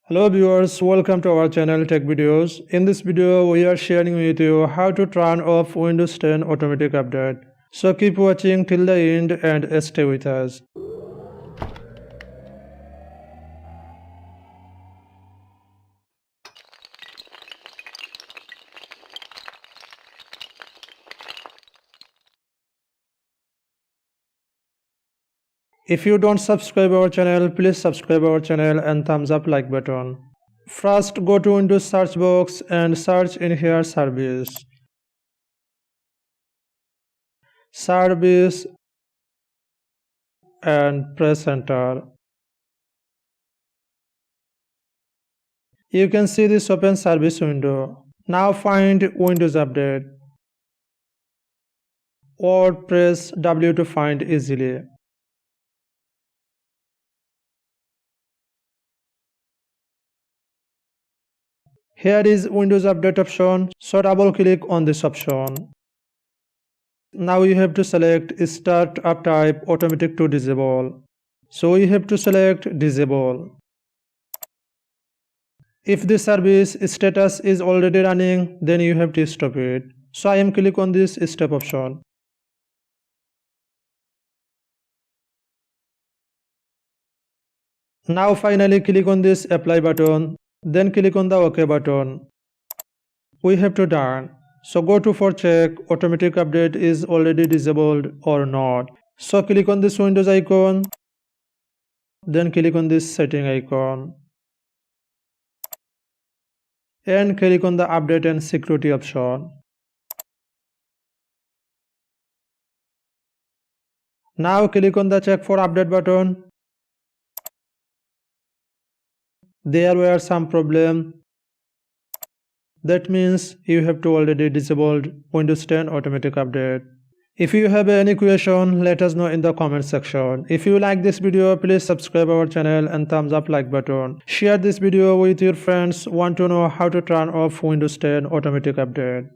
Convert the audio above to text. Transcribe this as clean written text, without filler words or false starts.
Hello viewers, welcome to our channel TechVideos. In this video, we are sharing with you how to turn off Windows 10 automatic update. So keep watching till the end and stay with us. If you don't subscribe our channel, please subscribe our channel and thumbs up like button. First, go to Windows search box and search in here service. Service and press enter. You can see this open service window. Now find Windows Update or press W to find easily. Here is Windows Update option, so double click on this option. Now you have to select Start Up Type Automatic to Disable. So you have to select Disable. If the service status is already running, then you have to stop it. So I am click on this stop option. Now finally click on this apply button, then click on the OK button. We have to done. So go to for check automatic update is already disabled or not. So click on this Windows icon, then click on this setting icon and click on the update and security option. Now click on the check for update button. There were some problem. That means you have to already disabled Windows 10 automatic update. If you have any question, let us know in the comment section. If you like this video, please subscribe our channel and thumbs up like button. Share this video with your friends want to know how to turn off Windows 10 automatic update.